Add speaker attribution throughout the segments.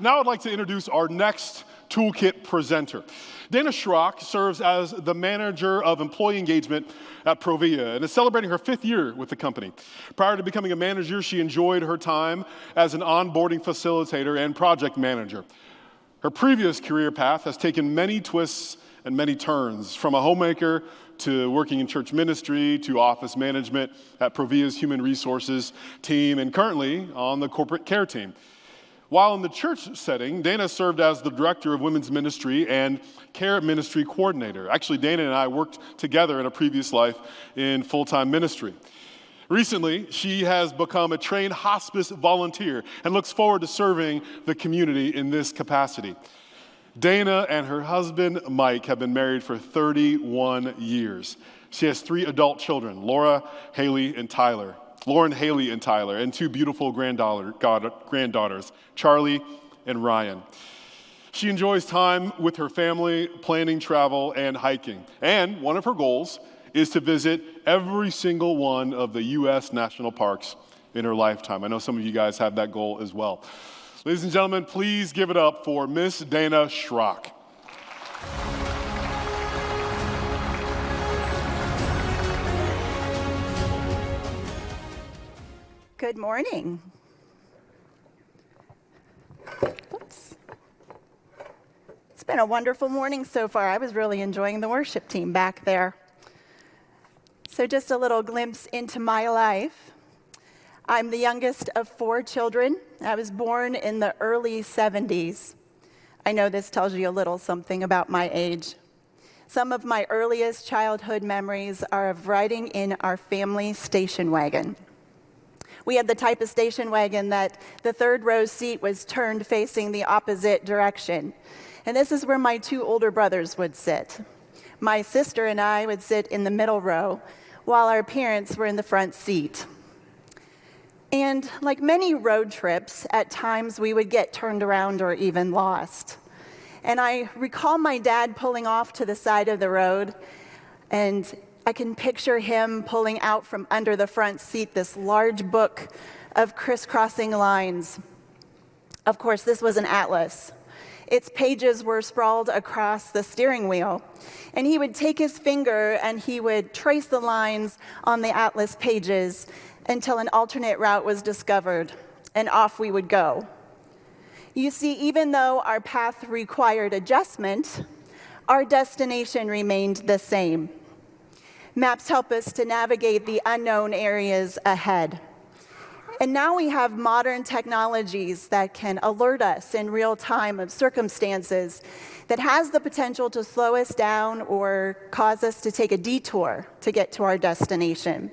Speaker 1: Now I'd like to introduce our next toolkit presenter. Dayna Schrock serves as the manager of employee engagement at Provia and is celebrating her 5th year with the company. Prior to becoming a manager, she enjoyed her time as an onboarding facilitator and project manager. Her previous career path has taken many twists and many turns, from a homemaker to working in church ministry to office management at Provia's human resources team and currently on the corporate care team. While in the church setting, Dayna served as the director of women's ministry and care ministry coordinator. Actually, Dayna and I worked together in a previous life in full-time ministry. Recently, she has become a trained hospice volunteer and looks forward to serving the community in this capacity. Dayna and her husband, Mike, have been married for 31 years. She has 3 adult children, Lauren, Haley, and Tyler, and 2 beautiful granddaughters, Charlie and Ryan. She enjoys time with her family, planning travel, and hiking. And one of her goals is to visit every single one of the U.S. national parks in her lifetime. I know some of you guys have that goal as well. Ladies and gentlemen, please give it up for Miss Dayna Schrock.
Speaker 2: Good morning. Oops. It's been a wonderful morning so far. I was really enjoying the worship team back there. So just a little glimpse into my life. I'm the youngest of 4 children. I was born in the early 70s. I know this tells you a little something about my age. Some of my earliest childhood memories are of riding in our family station wagon. We had the type of station wagon that the 3rd row seat was turned facing the opposite direction. And this is where my 2 older brothers would sit. My sister and I would sit in the middle row, while our parents were in the front seat. And like many road trips, at times we would get turned around or even lost. And I recall my dad pulling off to the side of the road, and I can picture him pulling out from under the front seat this large book of crisscrossing lines. Of course, this was an atlas. Its pages were sprawled across the steering wheel, and he would take his finger and he would trace the lines on the atlas pages until an alternate route was discovered, and off we would go. You see, even though our path required adjustment, our destination remained the same. Maps help us to navigate the unknown areas ahead. And now we have modern technologies that can alert us in real time of circumstances that has the potential to slow us down or cause us to take a detour to get to our destination.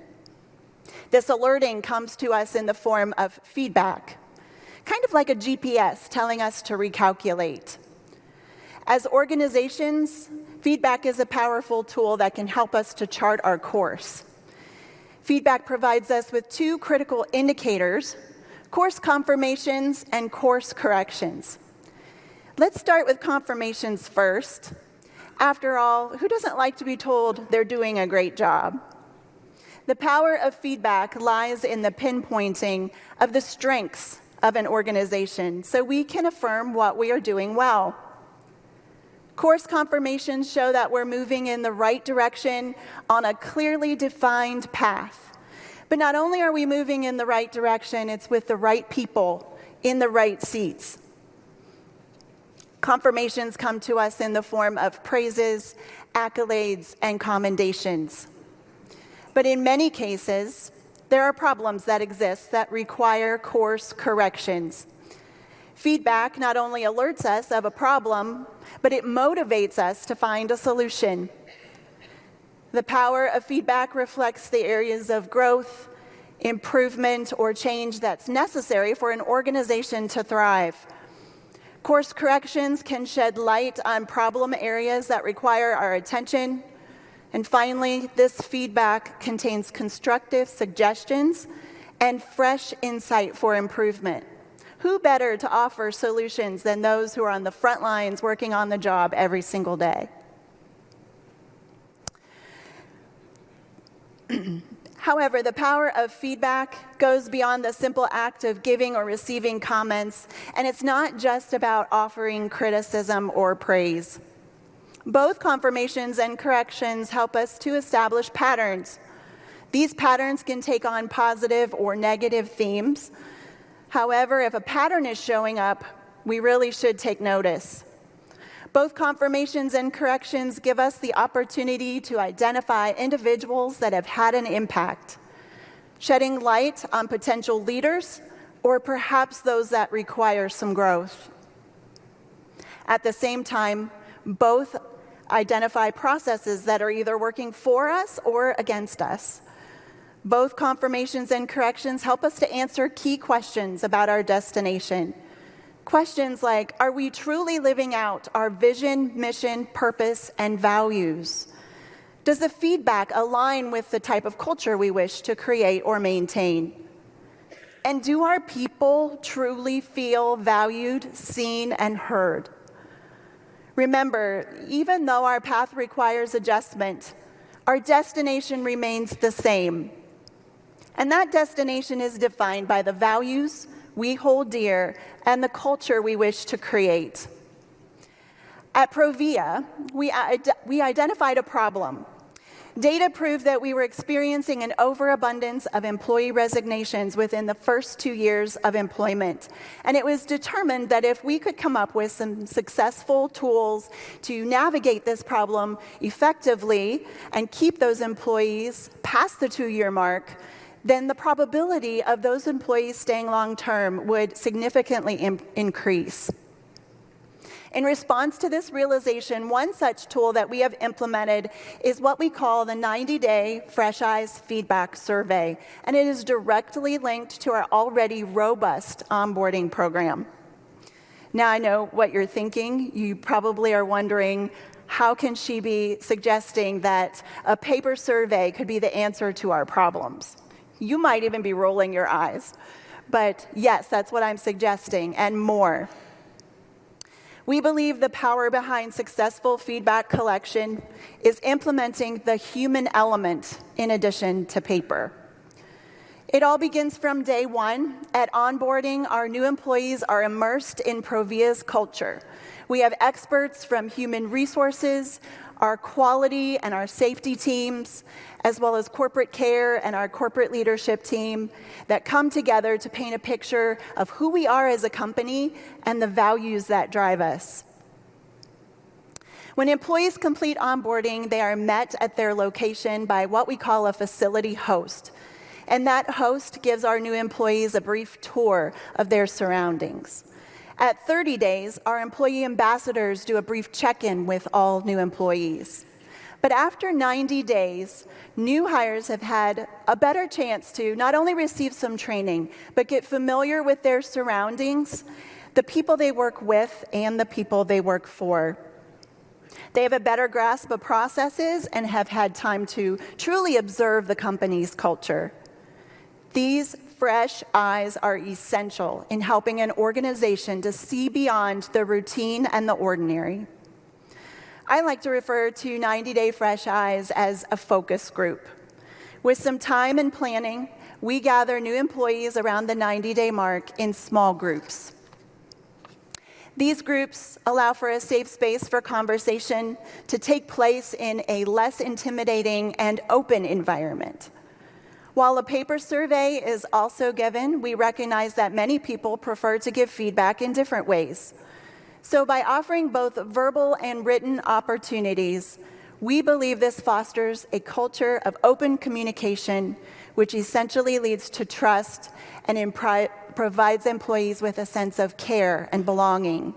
Speaker 2: This alerting comes to us in the form of feedback, kind of like a GPS telling us to recalculate. As organizations, feedback is a powerful tool that can help us to chart our course. Feedback provides us with 2 critical indicators: course confirmations and course corrections. Let's start with confirmations first. After all, who doesn't like to be told they're doing a great job? The power of feedback lies in the pinpointing of the strengths of an organization so we can affirm what we are doing well. Course confirmations show that we're moving in the right direction on a clearly defined path. But not only are we moving in the right direction, it's with the right people in the right seats. Confirmations come to us in the form of praises, accolades, and commendations. But in many cases, there are problems that exist that require course corrections. Feedback not only alerts us of a problem, but it motivates us to find a solution. The power of feedback reflects the areas of growth, improvement, or change that's necessary for an organization to thrive. Course corrections can shed light on problem areas that require our attention. And finally, this feedback contains constructive suggestions and fresh insight for improvement. Who better to offer solutions than those who are on the front lines working on the job every single day? However, the power of feedback goes beyond the simple act of giving or receiving comments, and it's not just about offering criticism or praise. Both confirmations and corrections help us to establish patterns. These patterns can take on positive or negative themes. However, if a pattern is showing up, we really should take notice. Both confirmations and corrections give us the opportunity to identify individuals that have had an impact, shedding light on potential leaders or perhaps those that require some growth. At the same time, both identify processes that are either working for us or against us. Both confirmations and corrections help us to answer key questions about our destination. Questions like, are we truly living out our vision, mission, purpose, and values? Does the feedback align with the type of culture we wish to create or maintain? And do our people truly feel valued, seen, and heard? Remember, even though our path requires adjustment, our destination remains the same. And that destination is defined by the values we hold dear and the culture we wish to create. At Provia, we identified a problem. Data proved that we were experiencing an overabundance of employee resignations within the first 2 years of employment. And it was determined that if we could come up with some successful tools to navigate this problem effectively and keep those employees past the 2-year mark, then the probability of those employees staying long-term would significantly increase. In response to this realization, one such tool that we have implemented is what we call the 90-day Fresh Eyes Feedback Survey, and it is directly linked to our already robust onboarding program. Now, I know what you're thinking. You probably are wondering, how can she be suggesting that a paper survey could be the answer to our problems? You might even be rolling your eyes. But yes, that's what I'm suggesting, and more. We believe the power behind successful feedback collection is implementing the human element in addition to paper. It all begins from day one. At onboarding, our new employees are immersed in Provia's culture. We have experts from human resources, our quality and our safety teams, as well as corporate care and our corporate leadership team that come together to paint a picture of who we are as a company and the values that drive us. When employees complete onboarding, they are met at their location by what we call a facility host. And that host gives our new employees a brief tour of their surroundings. At 30 days, our employee ambassadors do a brief check-in with all new employees. But after 90 days, new hires have had a better chance to not only receive some training, but get familiar with their surroundings, the people they work with, and the people they work for. They have a better grasp of processes and have had time to truly observe the company's culture. These fresh eyes are essential in helping an organization to see beyond the routine and the ordinary. I like to refer to 90-day Fresh Eyes as a focus group. With some time and planning, we gather new employees around the 90-day mark in small groups. These groups allow for a safe space for conversation to take place in a less intimidating and open environment. While a paper survey is also given, we recognize that many people prefer to give feedback in different ways. So by offering both verbal and written opportunities, we believe this fosters a culture of open communication, which essentially leads to trust and provides employees with a sense of care and belonging.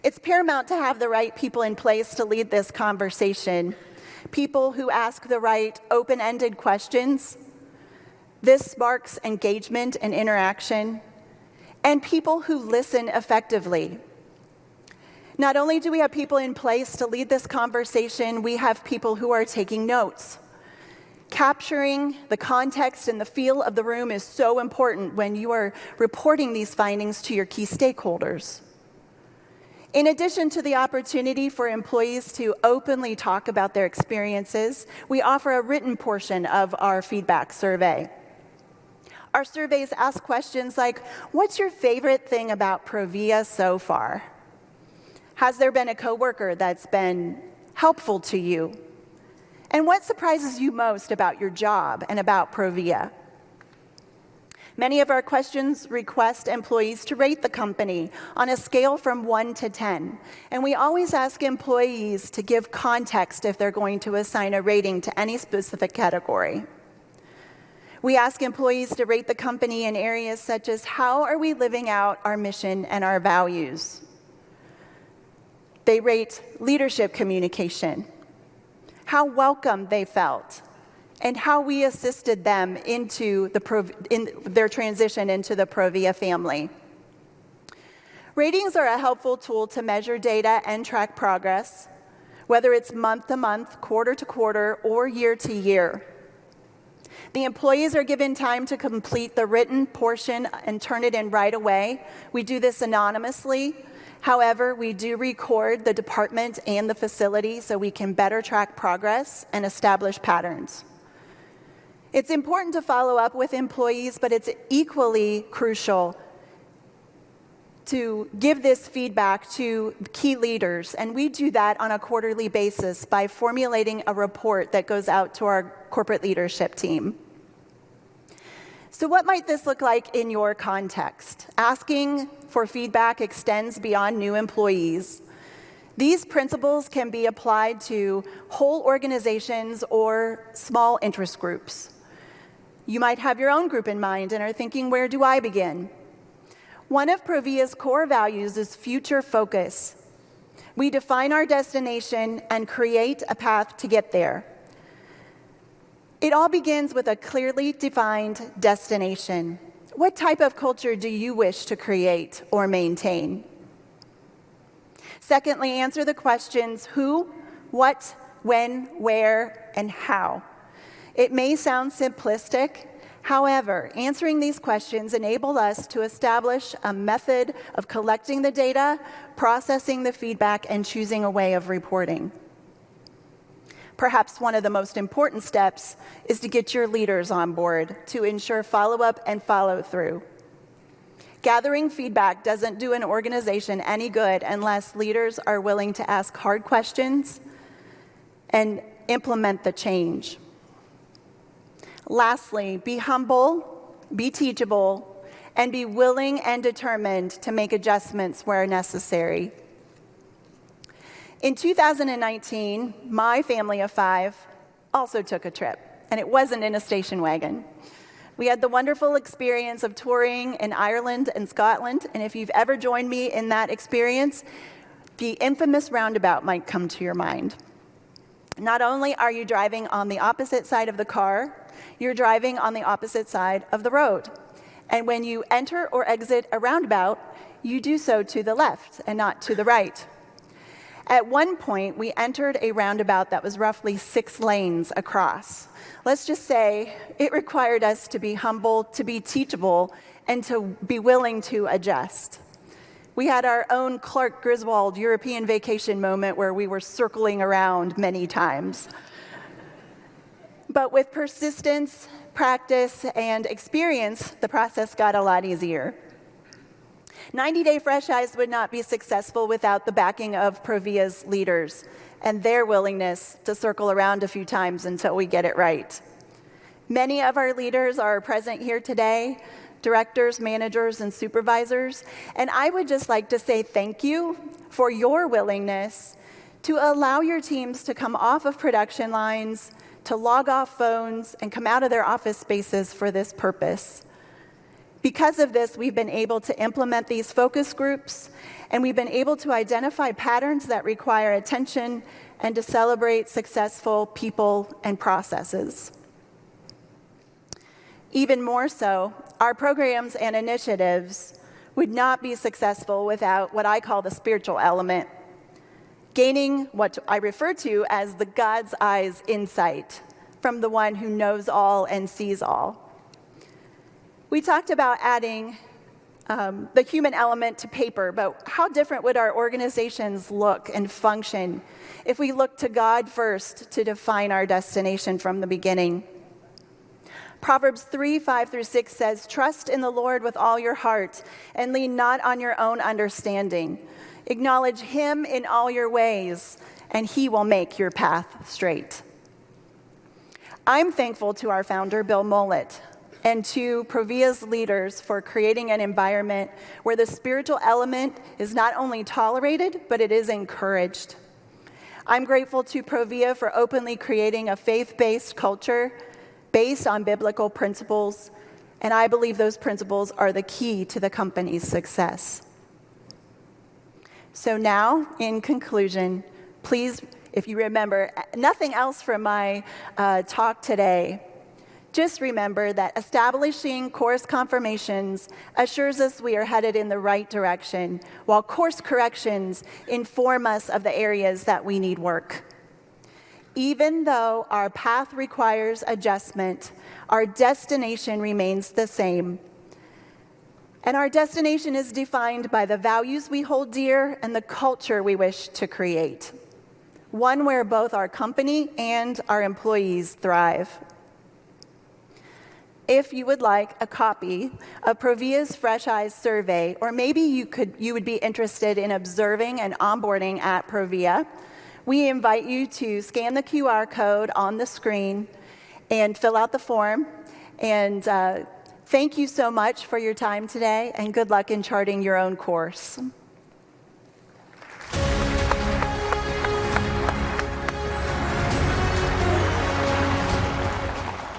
Speaker 2: It's paramount to have the right people in place to lead this conversation. People who ask the right open-ended questions. This sparks engagement and interaction. And people who listen effectively. Not only do we have people in place to lead this conversation, we have people who are taking notes. Capturing the context and the feel of the room is so important when you are reporting these findings to your key stakeholders. In addition to the opportunity for employees to openly talk about their experiences, we offer a written portion of our feedback survey. Our surveys ask questions like, what's your favorite thing about Provia so far? Has there been a coworker that's been helpful to you? And what surprises you most about your job and about Provia? Many of our questions request employees to rate the company on a scale from 1 to 10. And we always ask employees to give context if they're going to assign a rating to any specific category. We ask employees to rate the company in areas such as how are we living out our mission and our values? They rate leadership communication, how welcome they felt, and how we assisted them in their transition into the Provia family. Ratings are a helpful tool to measure data and track progress, whether it's month to month, quarter to quarter, or year to year. The employees are given time to complete the written portion and turn it in right away. We do this anonymously. However, we do record the department and the facility so we can better track progress and establish patterns. It's important to follow up with employees, but it's equally crucial to give this feedback to key leaders, and we do that on a quarterly basis by formulating a report that goes out to our corporate leadership team. So what might this look like in your context? Asking for feedback extends beyond new employees. These principles can be applied to whole organizations or small interest groups. You might have your own group in mind and are thinking, where do I begin? One of Provia's core values is future focus. We define our destination and create a path to get there. It all begins with a clearly defined destination. What type of culture do you wish to create or maintain? Secondly, answer the questions who, what, when, where, and how. It may sound simplistic. However, answering these questions enable us to establish a method of collecting the data, processing the feedback, and choosing a way of reporting. Perhaps one of the most important steps is to get your leaders on board to ensure follow-up and follow-through. Gathering feedback doesn't do an organization any good unless leaders are willing to ask hard questions and implement the change. Lastly, be humble, be teachable, and be willing and determined to make adjustments where necessary. In 2019, my family of 5 also took a trip, and it wasn't in a station wagon. We had the wonderful experience of touring in Ireland and Scotland, and if you've ever joined me in that experience, the infamous roundabout might come to your mind. Not only are you driving on the opposite side of the car, you're driving on the opposite side of the road. And when you enter or exit a roundabout, you do so to the left and not to the right. At one point, we entered a roundabout that was roughly 6 lanes across. Let's just say it required us to be humble, to be teachable, and to be willing to adjust. We had our own Clark Griswold European vacation moment where we were circling around many times. But with persistence, practice, and experience, the process got a lot easier. 90-Day Fresh Eyes would not be successful without the backing of Provia's leaders and their willingness to circle around a few times until we get it right. Many of our leaders are present here today, directors, managers, and supervisors, and I would just like to say thank you for your willingness to allow your teams to come off of production lines, to log off phones, and come out of their office spaces for this purpose. Because of this, we've been able to implement these focus groups, and we've been able to identify patterns that require attention and to celebrate successful people and processes. Even more so, our programs and initiatives would not be successful without what I call the spiritual element, gaining what I refer to as the God's eyes insight from the one who knows all and sees all. We talked about adding the human element to paper, but how different would our organizations look and function if we look to God first to define our destination from the beginning? Proverbs 3:5-6 says, "Trust in the Lord with all your heart and lean not on your own understanding. Acknowledge him in all your ways, and he will make your path straight." I'm thankful to our founder, Bill Mollett, and to Provia's leaders for creating an environment where the spiritual element is not only tolerated, but it is encouraged. I'm grateful to Provia for openly creating a faith-based culture based on biblical principles, and I believe those principles are the key to the company's success. So now, in conclusion, please, if you remember nothing else from my talk today, just remember that establishing course confirmations assures us we are headed in the right direction, while course corrections inform us of the areas that we need work. Even though our path requires adjustment, our destination remains the same. And our destination is defined by the values we hold dear and the culture we wish to create, one where both our company and our employees thrive. If you would like a copy of Provia's Fresh Eyes survey, or maybe you would be interested in observing and onboarding at Provia, we invite you to scan the QR code on the screen and fill out the form. And thank you so much for your time today, and good luck in charting your own course.